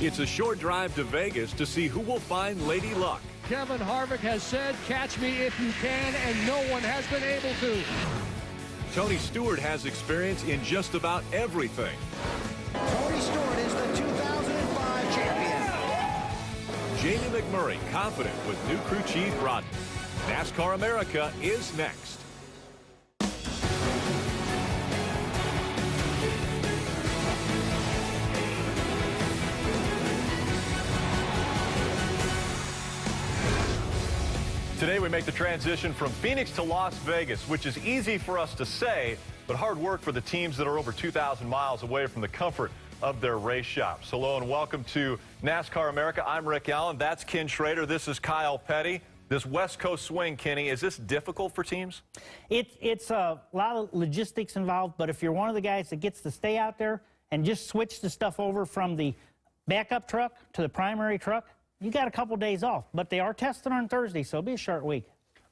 It's a short drive to Vegas to see who will find Lady Luck. Kevin Harvick has said, catch me if you can, and no one has been able to. Tony Stewart has experience in just about everything. Tony Stewart is the 2005 champion. Jamie McMurray confident with new crew chief Rodney. NASCAR America is next. Today we make the transition from Phoenix to Las Vegas, which is easy for us to say, but hard work for the teams that are over 2,000 miles away from the comfort of their race shops. Hello and welcome to NASCAR America. I'm Rick Allen. That's Ken Schrader. This is Kyle Petty. This West Coast swing, Kenny, is this difficult for teams? It's a lot of logistics involved, but if you're one of the guys that gets to stay out there and just switch the stuff over from the backup truck to the primary truck, you got a couple days off, but they are testing on Thursday, so it'll be a short week.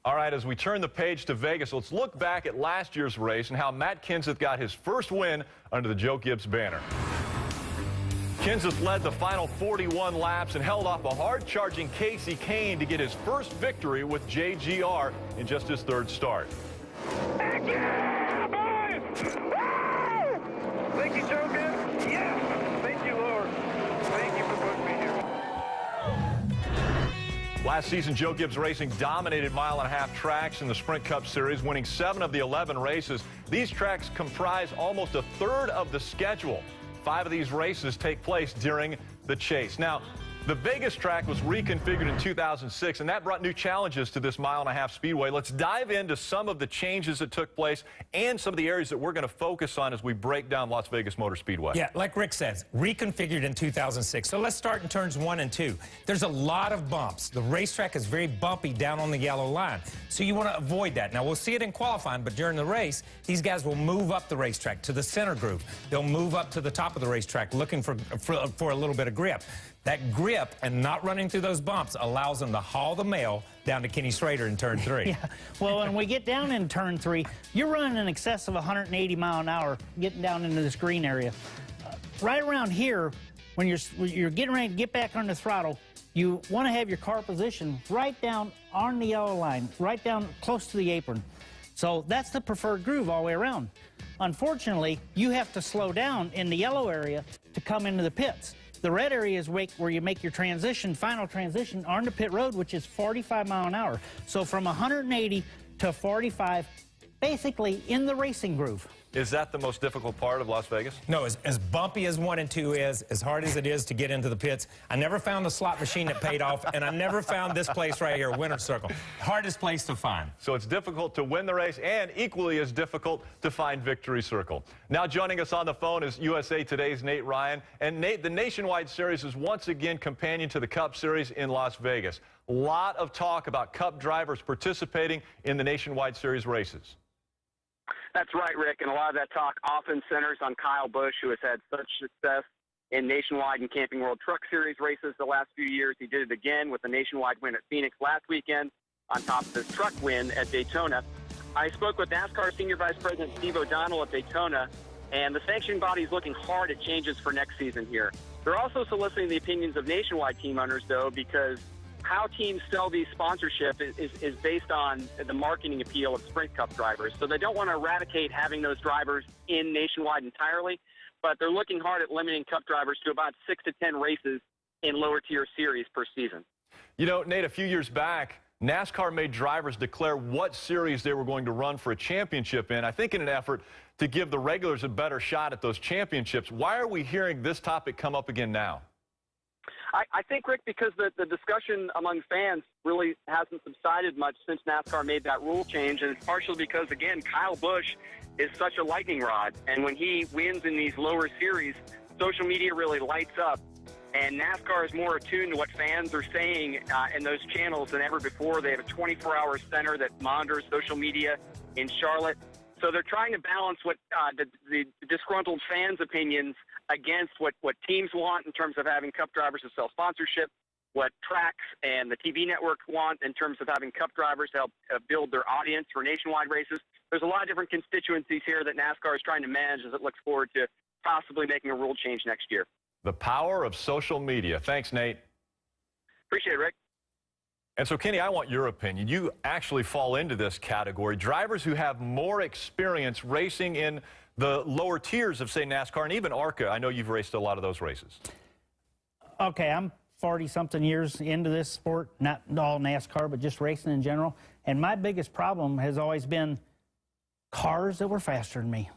All right, as we turn the page to Vegas, let's look back at last year's race and how Matt Kenseth got his first win under the Joe Gibbs banner. Kenseth led the final 41 laps and held off a hard-charging Casey Kane to get his first victory with JGR in just his third start. Heck yeah, boys! Woo! Thank you, Joe Gibbs. Yes! Thank you, Lord. Thank you for putting me here. Last season, Joe Gibbs Racing dominated mile-and-a-half tracks in the Sprint Cup Series, winning 7 of the 11 races. These tracks comprise almost a third of the schedule. 5 of these races take place during the chase. Now, the Vegas track was reconfigured in 2006, and that brought new challenges to this mile-and-a-half speedway. Let's dive into some of the changes that took place and some of the areas that we're going to focus on as we break down Las Vegas Motor Speedway. Yeah, like Rick says, reconfigured in 2006. So let's start in turns 1 and 2. There's a lot of bumps. The racetrack is very bumpy down on the yellow line, so you want to avoid that. Now, we'll see it in qualifying, but during the race, these guys will move up the racetrack to the center groove. They'll move up to the top of the racetrack looking for a little bit of grip. That grip and not running through those bumps allows them to haul the mail down to Kenny Schrader in turn 3. Yeah. Well, when we get down in turn 3, you're running in excess of 180 mile an hour getting down into this green area. Right around here, when you're getting ready to get back on the throttle, you want to have your car positioned right down on the yellow line, right down close to the apron. So that's the preferred groove all the way around. Unfortunately, you have to slow down in the yellow area to come into the pits. The red area is where you make your transition, final transition on the pit road, which is 45 mile an hour. So from 180 to 45, basically in the racing groove. Is that the most difficult part of Las Vegas? No, as bumpy as 1 and 2 is, as hard as it is to get into the pits, I never found the slot machine that paid off, and I never found this place right here, Winner's Circle. Hardest place to find. So it's difficult to win the race and equally as difficult to find Victory Circle. Now joining us on the phone is USA Today's Nate Ryan. And Nate, the Nationwide Series is once again companion to the Cup Series in Las Vegas. A lot of talk about Cup drivers participating in the Nationwide Series races. That's right, Rick, and a lot of that talk often centers on Kyle Busch, who has had such success in Nationwide and Camping World Truck Series races the last few years. He did it again with a Nationwide win at Phoenix last weekend on top of his truck win at Daytona. I spoke with NASCAR Senior Vice President Steve O'Donnell at Daytona, and the sanctioning body is looking hard at changes for next season here. They're also soliciting the opinions of Nationwide team owners, though, because how teams sell these sponsorship is based on the marketing appeal of Sprint Cup drivers. So they don't want to eradicate having those drivers in Nationwide entirely, but they're looking hard at limiting Cup drivers to about 6 to 10 races in lower tier series per season. You know, Nate, a few years back, NASCAR made drivers declare what series they were going to run for a championship in, I think in an effort to give the regulars a better shot at those championships. Why are we hearing this topic come up again now? I think, Rick, because the discussion among fans really hasn't subsided much since NASCAR made that rule change, and it's partially because, again, Kyle Busch is such a lightning rod, and when he wins in these lower series, social media really lights up, and NASCAR is more attuned to what fans are saying in those channels than ever before. They have a 24-hour center that monitors social media in Charlotte. So they're trying to balance what the disgruntled fans' opinions against what teams want in terms of having Cup drivers to sell sponsorship, what tracks and the TV network want in terms of having Cup drivers help build their audience for Nationwide races. There's a lot of different constituencies here that NASCAR is trying to manage as it looks forward to possibly making a rule change next year. The power of social media. Thanks, Nate. Appreciate it, Rick. And so, Kenny, I want your opinion. You actually fall into this category. Drivers who have more experience racing in the lower tiers of, say, NASCAR and even ARCA. I know you've raced a lot of those races. Okay, I'm 40-something years into this sport, not all NASCAR, but just racing in general. And my biggest problem has always been cars that were faster than me.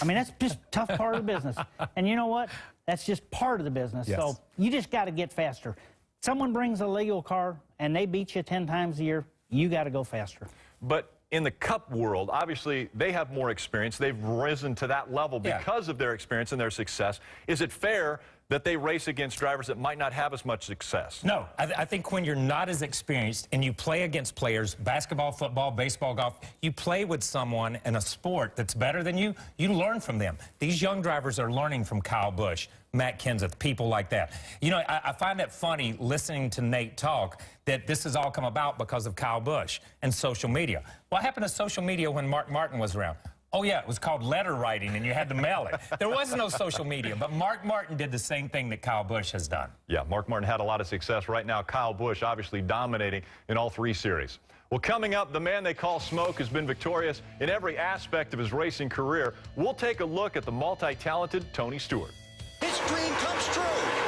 I mean, that's just a tough part of the business. And you know what? That's just part of the business. Yes. So you just got to get faster. Someone brings a legal car and they beat you 10 times a year, you got to go faster. But in the Cup world, obviously, they have more experience. They've risen to that level because of their experience and their success. Is it fair that they race against drivers that might not have as much success? No, I think when you're not as experienced and you play against players, basketball, football, baseball, golf, you play with someone in a sport that's better than you, you learn from them. These young drivers are learning from Kyle Busch, Matt Kenseth, people like that. You know, I find it funny listening to Nate talk that this has all come about because of Kyle Busch and social media. What happened to social media when Mark Martin was around? Oh, yeah, it was called letter writing, and you had to mail it. There was no social media, but Mark Martin did the same thing that Kyle Busch has done. Yeah, Mark Martin had a lot of success. Right now, Kyle Busch obviously dominating in all three series. Well, coming up, the man they call Smoke has been victorious in every aspect of his racing career. We'll take a look at the multi-talented Tony Stewart. His dream comes true.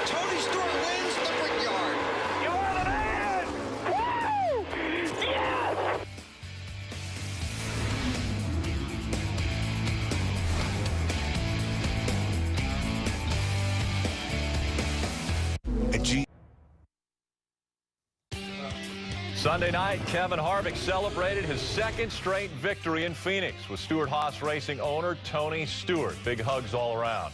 Tony Stewart wins the Brickyard. You are the man! Woo! Yes! Sunday night, Kevin Harvick celebrated his second straight victory in Phoenix with Stewart-Haas Racing owner Tony Stewart. Big hugs all around.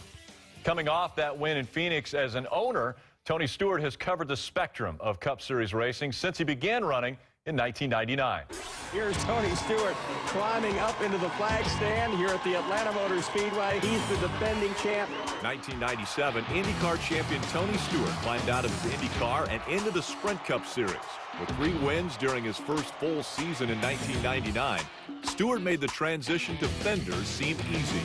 Coming off that win in Phoenix as an owner, Tony Stewart has covered the spectrum of Cup Series racing since he began running in 1999. Here's Tony Stewart climbing up into the flag stand here at the Atlanta Motor Speedway. He's the defending champ. 1997 IndyCar champion Tony Stewart climbed out of his IndyCar and into the Sprint Cup Series. With 3 wins during his first full season in 1999, Stewart made the transition to fenders seem easy.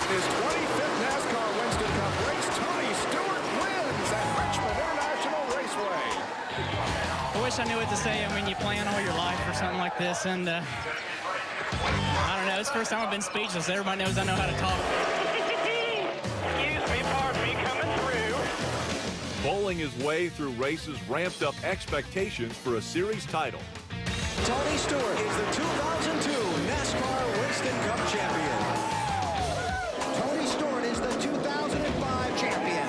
His 25th NASCAR Winston Cup race, Tony Stewart wins at Richmond International Raceway. I wish I knew what to say. I mean, you plan all your life for something like this, and I don't know. It's the first time I've been speechless. Everybody knows I know how to talk. Excuse me, pardon me, coming through. Bowling his way through races ramped up expectations for a series title. Tony Stewart is the 2002 NASCAR Winston Cup champion. Tony Stewart is the 2005 champion.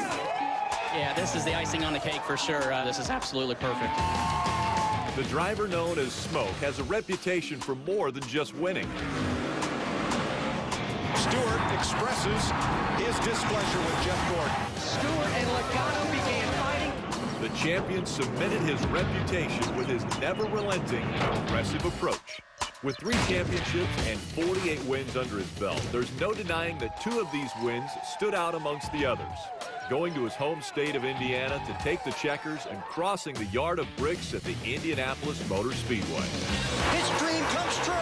Yeah, this is the icing on the cake for sure. This is absolutely perfect. The driver known as Smoke has a reputation for more than just winning. Stewart expresses his displeasure with Jeff Gordon. Stewart and Logano began fighting. The champion cemented his reputation with his never-relenting, aggressive approach. With 3 championships and 48 wins under his belt, there's no denying that 2 of these wins stood out amongst the others. Going to his home state of Indiana to take the checkers and crossing the yard of bricks at the Indianapolis Motor Speedway. His dream comes true.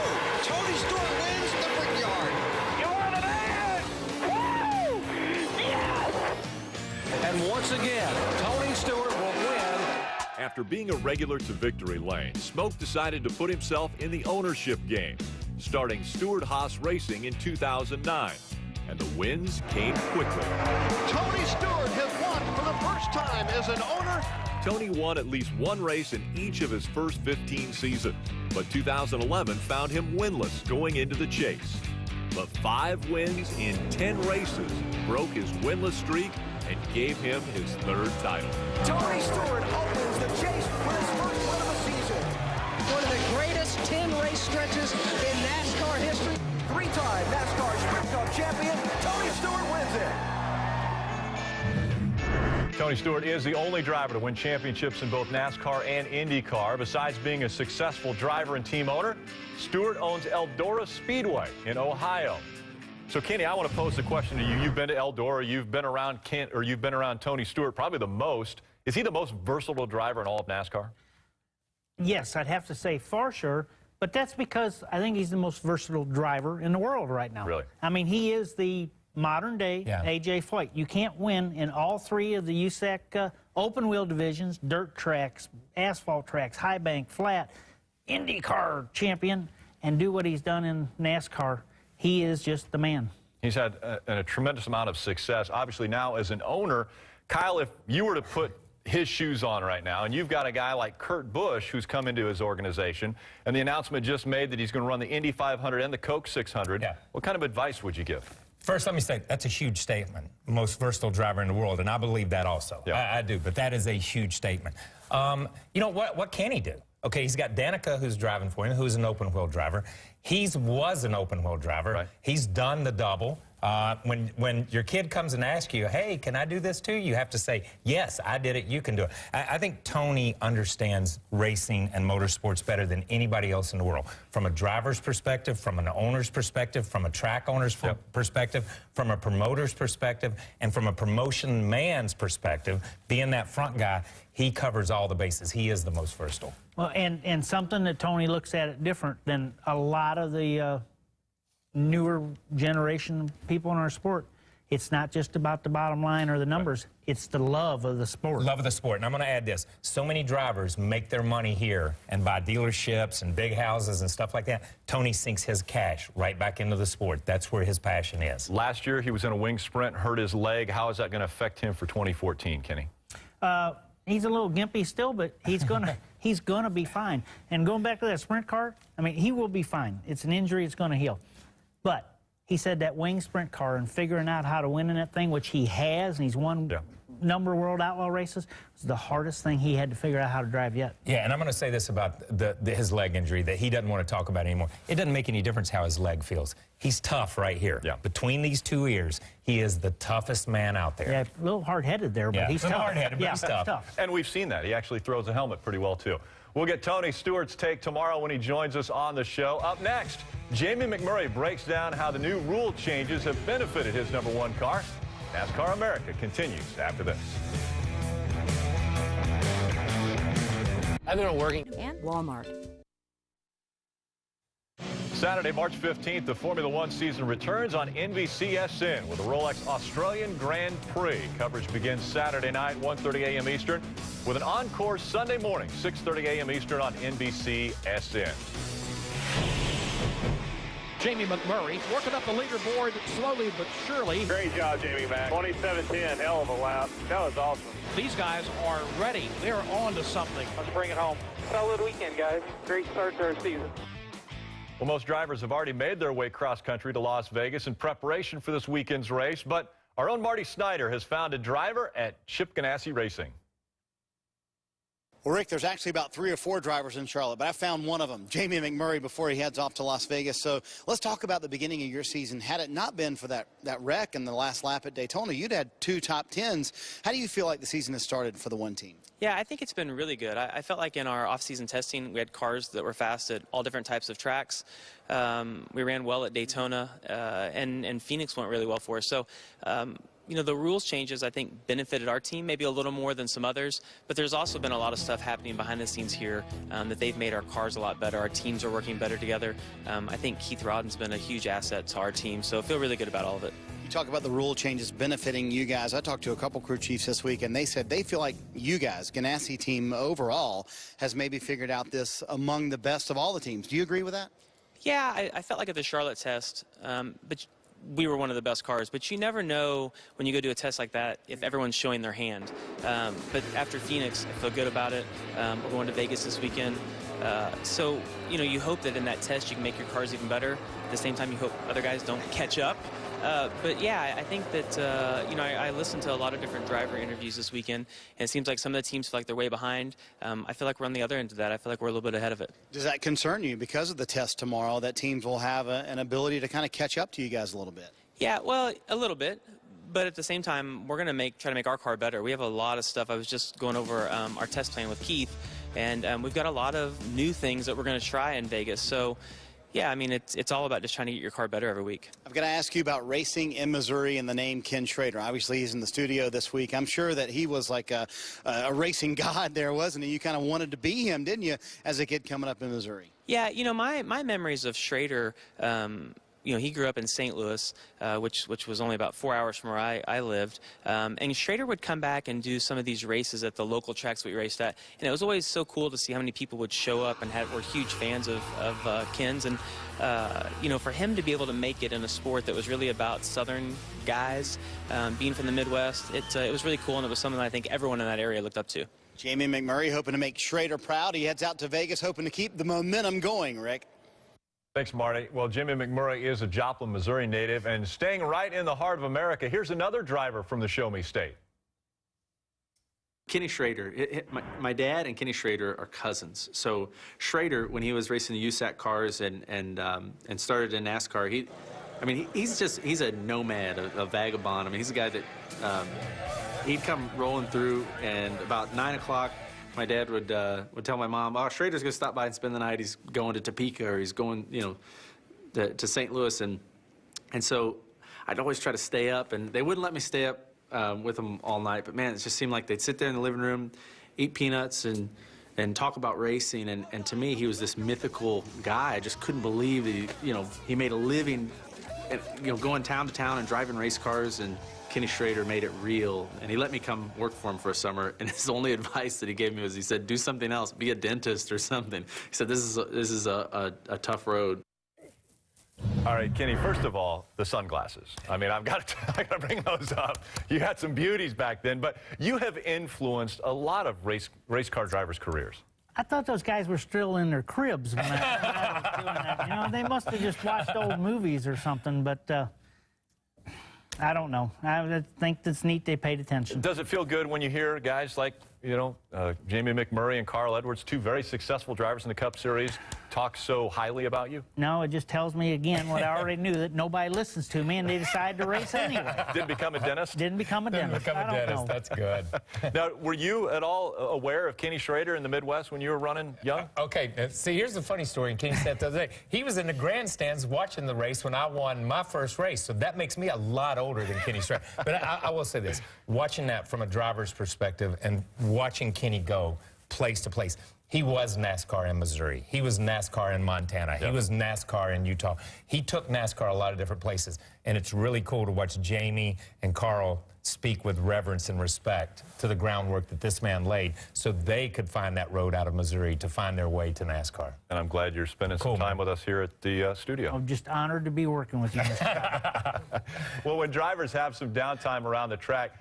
Tony Stewart wins the Brickyard. You are the man! Woo! Yes! And once again, Tony Stewart will win. After being a regular to victory lane, Smoke decided to put himself in the ownership game, starting Stewart-Haas Racing in 2009. And the wins came quickly. Tony Stewart has won for the first time as an owner. Tony won at least 1 race in each of his first 15 seasons, but 2011 found him winless going into the chase. But 5 wins in 10 races broke his winless streak and gave him his 3rd title. Tony Stewart opens the chase for his first win of the season. One of the greatest 10-race stretches in NASCAR history. 3-time NASCAR Sprint Cup champion, Tony Stewart wins it. Tony Stewart is the only driver to win championships in both NASCAR and IndyCar. Besides being a successful driver and team owner, Stewart owns Eldora Speedway in Ohio. So, Kenny, I want to pose the question to you. You've been to Eldora, you've been around you've been around Tony Stewart probably the most. Is he the most versatile driver in all of NASCAR? Yes, I'd have to say for sure, but that's because I think he's the most versatile driver in the world right now. Really? I mean, he is the modern day A.J. Foyt. You can't win in all three of the USAC open wheel divisions, dirt tracks, asphalt tracks, high bank, flat, IndyCar champion, and do what he's done in NASCAR. He is just the man. He's had a tremendous amount of success. Obviously now as an owner, Kyle, if you were to put his shoes on right now, and you've got a guy like Kurt Busch who's come into his organization, and the announcement just made that he's going to run the Indy 500 and the Coke 600, what kind of advice would you give? First, let me say, that's a huge statement. Most versatile driver in the world, and I believe that also. I do, but that is a huge statement. You know, what can he do? Okay, he's got Danica, who's driving for him, who's an open-wheel driver. He was an open-wheel driver. Right. He's done the double. When your kid comes and asks you, hey, can I do this too? You have to say, yes, I did it, you can do it. I think Tony understands racing and motorsports better than anybody else in the world. From a driver's perspective, from an owner's perspective, from a track owner's perspective, from a promoter's perspective, and from a promotion man's perspective, being that front guy, he covers all the bases. He is the most versatile. Well, and something that Tony looks at it different than a lot of the newer generation people in our sport. It's not just about the bottom line or the numbers. It's the love of the sport. Love of the sport. And I'm going to add this. So many drivers make their money here and buy dealerships and big houses and stuff like that. Tony sinks his cash right back into the sport. That's where his passion is. Last year, he was in a wing sprint, hurt his leg. How is that going to affect him for 2014, Kenny? He's a little gimpy still, but he's gonna be fine. And going back to that sprint car, I mean, he will be fine. It's an injury, it's gonna heal. But he said that wing sprint car and figuring out how to win in that thing, which he has, and he's won number of World Outlaw races, was the hardest thing he had to figure out how to drive yet. Yeah, and I'm going to say this about his leg injury that he doesn't want to talk about anymore. It doesn't make any difference how his leg feels. He's tough right here. Yeah. Between these two ears, he is the toughest man out there. Yeah, a little hard-headed there, but he's tough. A little hard-headed, but he's tough. And we've seen that. He actually throws a helmet pretty well, too. We'll get Tony Stewart's take tomorrow when he joins us on the show. Up next, Jamie McMurray breaks down how the new rule changes have benefited his #1 car. NASCAR America continues after this. I've been working. And Walmart. Saturday, March 15th, the Formula One season returns on NBCSN with the Rolex Australian Grand Prix. Coverage begins Saturday night, 1:30 a.m. Eastern, with an encore Sunday morning, 6:30 a.m. Eastern on NBCSN. Jamie McMurray working up the leaderboard slowly but surely. Great job, Jamie Mack. 27-10, hell of a lap. That was awesome. These guys are ready. They're on to something. Let's bring it home. Solid weekend, guys. Great start to our season. Well, most drivers have already made their way cross-country to Las Vegas in preparation for this weekend's race, but our own Marty Snyder has found a driver at Chip Ganassi Racing. Well, Rick, there's actually about 3 or 4 drivers in Charlotte, but I found one of them, Jamie McMurray, before he heads off to Las Vegas. So let's talk about the beginning of your season. Had it not been for that wreck in the last lap at Daytona, you'd had 2 top 10s. How do you feel like the season has started for the one team? Yeah, I think it's been really good. I felt like in our off-season testing, we had cars that were fast at all different types of tracks. We ran well at Daytona, and Phoenix went really well for us. So, you know, the rules changes, I think, benefited our team maybe a little more than some others, but there's also been a lot of stuff happening behind the scenes here that they've made our cars a lot better. Our teams are working better together. I think Keith Rodden's been a huge asset to our team, so I feel really good about all of it. You talk about the rule changes benefiting you guys. I talked to a couple crew chiefs this week, and they said they feel like you guys, Ganassi team overall, has maybe figured out this among the best of all the teams. Do you agree with that? Yeah, I felt like at the Charlotte test, but we were one of the best cars, but you never know when you go do a test like that if everyone's showing their hand. But after Phoenix, I feel good about it. We're going to Vegas this weekend. So, you know, you hope that in that test you can make your cars even better. At the same time, you hope other guys don't catch up. But yeah, I think that, you know, I listened to a lot of different driver interviews this weekend, and it seems like some of the teams feel like they're way behind. I feel like we're on the other end of that. I feel like we're a little bit ahead of it. Does that concern you because of the test tomorrow, that teams will have an ability to kind of catch up to you guys a little bit? Yeah, well, a little bit. But at the same time, we're going to try to make our car better. We have a lot of stuff. I was just going over our test plan with Keith, and we've got a lot of new things that we're going to try in Vegas. So, yeah, I mean, it's all about just trying to get your car better every week. I've got to ask you about racing in Missouri and the name Ken Schrader. Obviously, he's in the studio this week. I'm sure that he was like a racing god there, wasn't he? You kind of wanted to be him, didn't you, as a kid coming up in Missouri? Yeah, you know, my memories of Schrader, he grew up in St. Louis, which was only about 4 hours from where I lived. And Schrader would come back and do some of these races at the local tracks we raced at. And it was always so cool to see how many people would show up and were huge fans of Ken's. And, for him to be able to make it in a sport that was really about Southern guys, being from the Midwest, it was really cool, and it was something that I think everyone in that area looked up to. Jamie McMurray hoping to make Schrader proud. He heads out to Vegas hoping to keep the momentum going, Rick. Thanks, Marty. Well, Jimmy McMurray is a Joplin, Missouri native, and staying right in the heart of America, here's another driver from the Show Me State. Kenny Schrader. My dad and Kenny Schrader are cousins. So Schrader, when he was racing the USAC cars and started in NASCAR, he's a nomad, a vagabond. I mean, he's a guy that he'd come rolling through, and about 9 o'clock, my dad would tell my mom, "Oh, Schrader's going to stop by and spend the night. He's going to Topeka, or he's going, to St. Louis." And so I'd always try to stay up, and they wouldn't let me stay up with them all night. But man, it just seemed like they'd sit there in the living room, eat peanuts, and talk about racing. And to me, he was this mythical guy. I just couldn't believe that he made a living, going town to town and driving race cars. And Kenny Schrader made it real, and he let me come work for him for a summer, and his only advice that he gave me was, he said, do something else, be a dentist or something. He said, this is a tough road. All right, Kenny, first of all, the sunglasses. I mean, I got to bring those up. You had some beauties back then, but you have influenced a lot of race car drivers' careers. I thought those guys were still in their cribs when I was doing that. They must have just watched old movies or something, but I don't know. I think it's neat they paid attention. Does it feel good when you hear guys like, Jamie McMurray and Carl Edwards, two very successful drivers in the Cup Series, talk so highly about you? No, it just tells me again what I already knew, that nobody listens to me, and they decide to race anyway. Didn't become a dentist? Didn't become a dentist. Didn't become a dentist. That's good. Now, were you at all aware of Kenny Schrader in the Midwest when you were running young? Okay, see, here's the funny story. And Kenny said the other day, he was in the grandstands watching the race when I won my first race, so that makes me a lot older than Kenny Schrader. But I will say this, watching that from a driver's perspective and watching Kenny go place to place, he was NASCAR in Missouri. He was NASCAR in Montana. He was NASCAR in Utah. He took NASCAR a lot of different places, and it's really cool to watch Jamie and Carl speak with reverence and respect to the groundwork that this man laid so they could find that road out of Missouri to find their way to NASCAR. And I'm glad you're spending some time with us here at the studio. I'm just honored to be working with you, Mr. Scott. Well, when drivers have some downtime around the track,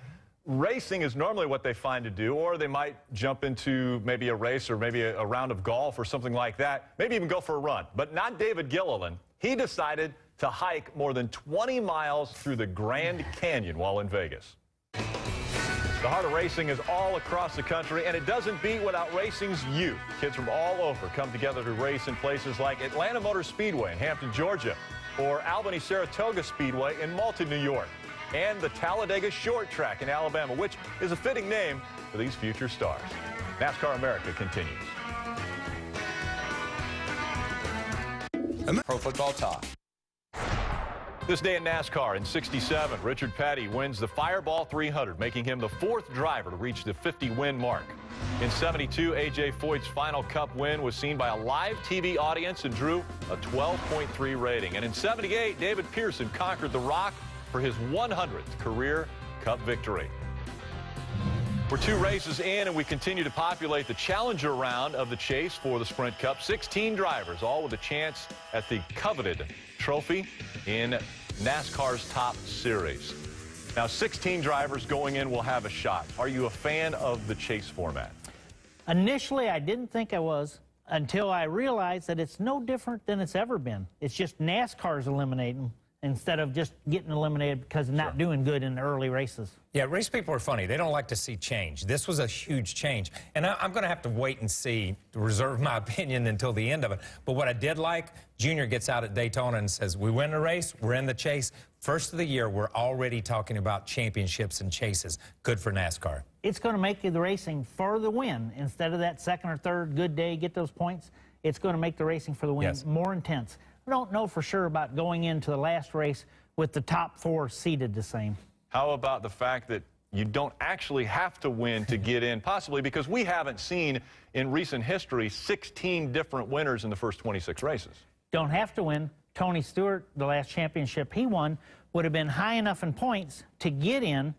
racing is normally what they find to do, or they might jump into maybe a race or maybe a round of golf or something like that, maybe even go for a run. But not David Gilliland. He decided to hike more than 20 miles through the Grand Canyon while in Vegas. The heart of racing is all across the country, and it doesn't beat without racing's youth. Kids from all over come together to race in places like Atlanta Motor Speedway in Hampton, Georgia, or Albany-Saratoga Speedway in Malta, New York, and the Talladega Short Track in Alabama, which is a fitting name for these future stars. NASCAR America continues. Pro Football Talk. This day in NASCAR in '67, Richard Petty wins the Fireball 300, making him the fourth driver to reach the 50-win mark. In '72, A.J. Foyt's final Cup win was seen by a live TV audience and drew a 12.3 rating. And in '78, David Pearson conquered The Rock for his 100th career Cup victory. We're 2 races in, and we continue to populate the Challenger round of the chase for the Sprint Cup. 16 drivers, all with a chance at the coveted trophy in NASCAR's Top Series. Now, 16 drivers going in will have a shot. Are you a fan of the chase format? Initially, I didn't think I was, until I realized that it's no different than it's ever been. It's just NASCAR's eliminating instead of just getting eliminated because of not doing good in the early races. Yeah, race people are funny. They don't like to see change. This was a huge change. And I'm going to have to wait and see, to reserve my opinion until the end of it. But what I did like, Junior gets out at Daytona and says, we win the race, we're in the chase. First of the year, we're already talking about championships and chases. Good for NASCAR. It's going to make the racing for the win. Instead of that second or third good day, get those points, it's going to make the racing for the win more intense. I don't know for sure about going into the last race with the top 4 seated the same. How about the fact that you don't actually have to win to get in, possibly because we haven't seen in recent history 16 different winners in the first 26 races? Don't have to win, Tony Stewart, the last championship he won, would have been high enough in points to get in,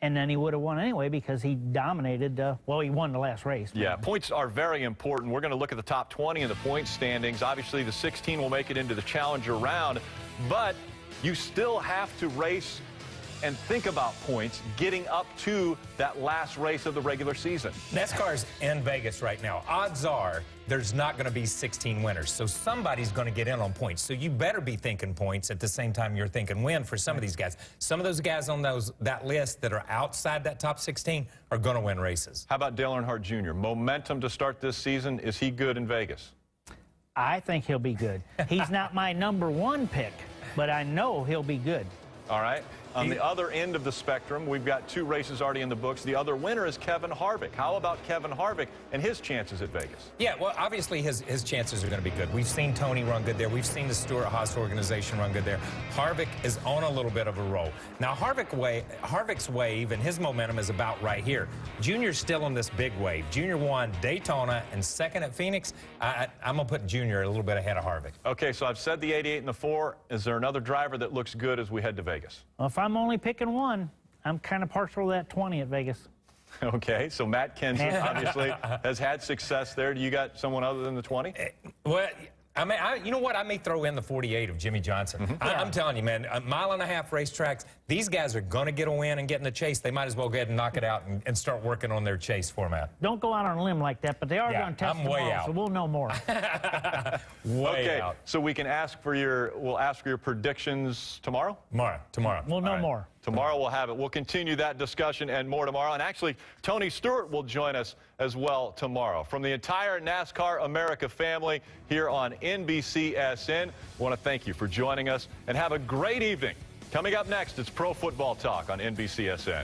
and then he would have won anyway because he dominated, well, he won the last race. Yeah, points are very important. We're going to look at the top 20 in the point standings. Obviously, the 16 will make it into the Challenger round, but you still have to race and think about points getting up to that last race of the regular season. NASCAR's in Vegas right now. Odds are there's not going to be 16 winners, so somebody's going to get in on points. So you better be thinking points at the same time you're thinking win for some of these guys. Some of those guys on that list that are outside that top 16 are going to win races. How about Dale Earnhardt Jr.? Momentum to start this season. Is he good in Vegas? I think he'll be good. He's not my #1 pick, but I know he'll be good. All right. On the other end of the spectrum, we've got 2 races already in the books. The other winner is Kevin Harvick. How about Kevin Harvick and his chances at Vegas? Yeah, well, obviously his chances are going to be good. We've seen Tony run good there. We've seen the Stewart-Haas organization run good there. Harvick is on a little bit of a roll. Now, Harvick's wave and his momentum is about right here. Junior's still on this big wave. Junior won Daytona and second at Phoenix. I'm going to put Junior a little bit ahead of Harvick. Okay, so I've said the 88 and the 4. Is there another driver that looks good as we head to Vegas? Well, if I'm only picking one, I'm kind of partial to that 20 at Vegas. Okay, so Matt Kenseth obviously has had success there. Do you got someone other than the 20? Well, I mean, you know what? I may throw in the 48 of Jimmy Johnson. I'm telling you, man, 1.5 mile racetracks, these guys are going to get a win and get in the chase. They might as well go ahead and knock it out and start working on their chase format. Don't go out on a limb like that, but they are going to test them all, so we'll know more. Way out. So we can ask for we'll ask for your predictions tomorrow? Tomorrow. We'll know more. Tomorrow we'll have it. We'll continue that discussion and more tomorrow. And actually, Tony Stewart will join us as well tomorrow. From the entire NASCAR America family here on NBCSN, I want to thank you for joining us and have a great evening. Coming up next, it's Pro Football Talk on NBCSN.